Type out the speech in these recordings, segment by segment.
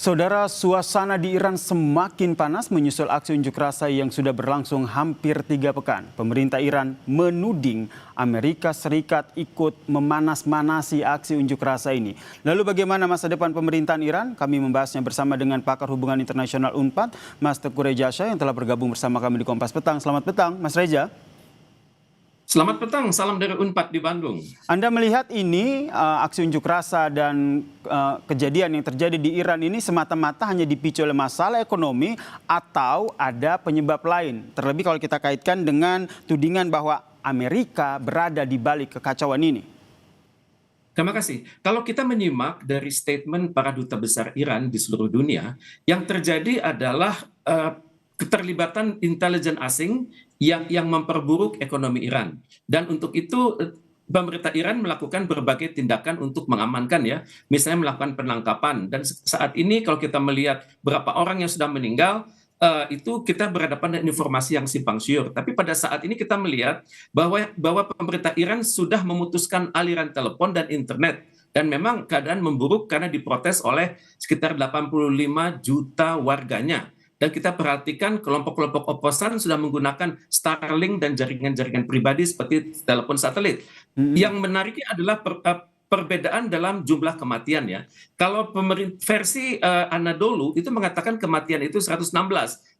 Saudara, suasana di Iran semakin panas menyusul aksi unjuk rasa yang sudah berlangsung hampir 3 pekan. Pemerintah Iran menuding Amerika Serikat ikut memanas-manasi aksi unjuk rasa ini. Lalu bagaimana masa depan pemerintahan Iran? Kami membahasnya bersama dengan pakar hubungan internasional UNPAD, Mas Teguh Rejasa yang telah bergabung bersama kami di Kompas Petang. Selamat petang, Mas Reja. Selamat petang, salam dari UNPAD di Bandung. Anda melihat ini aksi unjuk rasa dan kejadian yang terjadi di Iran ini semata-mata hanya dipicu oleh masalah ekonomi atau ada penyebab lain? Terlebih kalau kita kaitkan dengan tudingan bahwa Amerika berada di balik kekacauan ini. Terima kasih. Kalau kita menyimak dari statement para duta besar Iran di seluruh dunia, yang terjadi adalah keterlibatan intelijen asing yang memperburuk ekonomi Iran. Dan untuk itu pemerintah Iran melakukan berbagai tindakan untuk mengamankan ya, misalnya melakukan penangkapan. Dan saat ini kalau kita melihat berapa orang yang sudah meninggal, itu kita berhadapan dengan informasi yang simpang siur. Tapi pada saat ini kita melihat bahwa pemerintah Iran sudah memutuskan aliran telepon dan internet. Dan memang keadaan memburuk karena diprotes oleh sekitar 85 juta warganya. Dan kita perhatikan kelompok-kelompok oposan sudah menggunakan Starlink dan jaringan-jaringan pribadi seperti telepon satelit. Yang menariknya adalah perbedaan dalam jumlah kematian ya. Kalau versi Anadolu itu mengatakan kematian itu 116,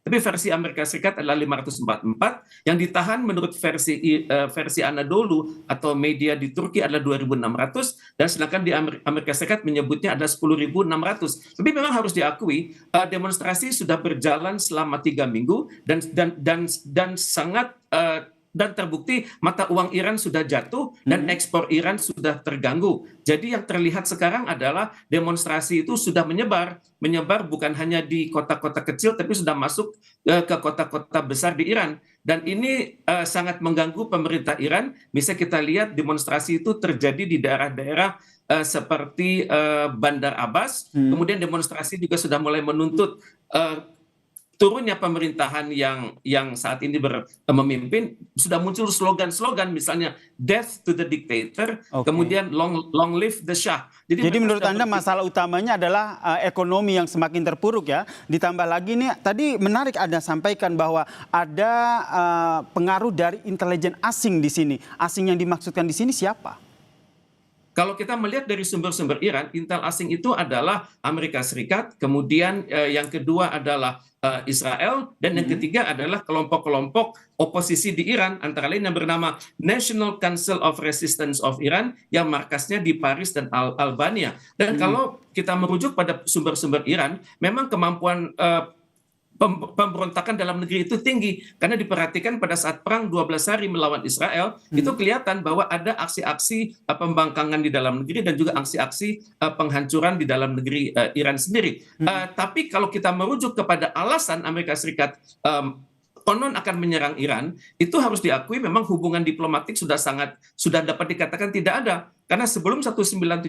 tapi versi Amerika Serikat adalah 544. Yang ditahan menurut versi Anadolu atau media di Turki adalah 2.600, dan sedangkan di Amerika Serikat menyebutnya ada 10.600. Tapi memang harus diakui demonstrasi sudah berjalan selama 3 minggu dan sangat dan terbukti mata uang Iran sudah jatuh dan ekspor Iran sudah terganggu. Jadi yang terlihat sekarang adalah demonstrasi itu sudah menyebar bukan hanya di kota-kota kecil tapi sudah masuk ke kota-kota besar di Iran. Dan ini sangat mengganggu pemerintah Iran. Misalnya kita lihat demonstrasi itu terjadi di daerah-daerah seperti Bandar Abbas. Kemudian demonstrasi juga sudah mulai menuntut turunnya pemerintahan yang saat ini memimpin. Sudah muncul slogan-slogan misalnya death to the dictator, kemudian long live the Shah. Jadi menurut Anda masalah utamanya adalah ekonomi yang semakin terpuruk ya. Ditambah lagi nih tadi menarik Anda sampaikan bahwa ada pengaruh dari intelijen asing di sini. Asing yang dimaksudkan di sini siapa? Kalau kita melihat dari sumber-sumber Iran, intel asing itu adalah Amerika Serikat, kemudian yang kedua adalah Israel, dan yang ketiga adalah kelompok-kelompok oposisi di Iran, antara lain yang bernama National Council of Resistance of Iran yang markasnya di Paris dan Albania. Dan kalau kita merujuk pada sumber-sumber Iran, memang kemampuan pemberontakan dalam negeri itu tinggi, karena diperhatikan pada saat perang 12 hari melawan Israel itu kelihatan bahwa ada aksi-aksi pembangkangan di dalam negeri dan juga aksi-aksi penghancuran di dalam negeri Iran sendiri. Tapi kalau kita merujuk kepada alasan Amerika Serikat konon akan menyerang Iran, itu harus diakui memang hubungan diplomatik sudah dapat dikatakan tidak ada. Karena sebelum 1979,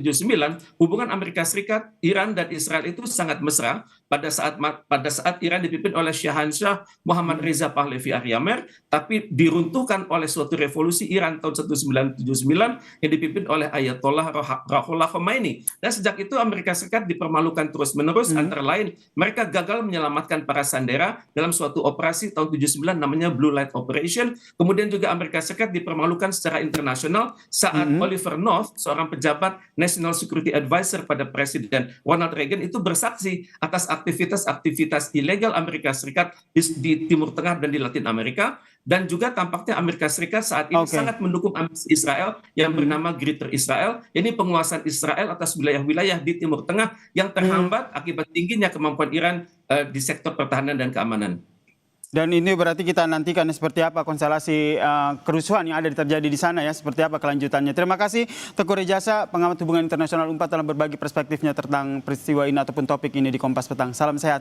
hubungan Amerika Serikat, Iran, dan Israel itu sangat mesra pada saat Iran dipimpin oleh Syahansyah Muhammad Reza Pahlavi Aryamer, tapi diruntuhkan oleh suatu revolusi Iran tahun 1979 yang dipimpin oleh Ayatollah Ruhollah Khomeini. Dan sejak itu Amerika Serikat dipermalukan terus-menerus, antara lain mereka gagal menyelamatkan para sandera dalam suatu operasi tahun 79 namanya Blue Light Operation. Kemudian juga Amerika Serikat dipermalukan secara internasional saat Oliver North, seorang pejabat National Security Advisor pada Presiden Ronald Reagan, itu bersaksi atas aktivitas ilegal Amerika Serikat di Timur Tengah dan di Latin Amerika. Dan juga tampaknya Amerika Serikat saat ini sangat mendukung ambisi Israel yang bernama Greater Israel. Ini penguasaan Israel atas wilayah-wilayah di Timur Tengah yang terhambat akibat tingginya kemampuan Iran di sektor pertahanan dan keamanan. Dan ini berarti kita nantikan seperti apa konstelasi kerusuhan yang ada terjadi di sana ya, seperti apa kelanjutannya. Terima kasih Teguh Rejasa, pengamat hubungan internasional UNPAD, telah berbagi perspektifnya tentang peristiwa ini ataupun topik ini di Kompas Petang. Salam sehat.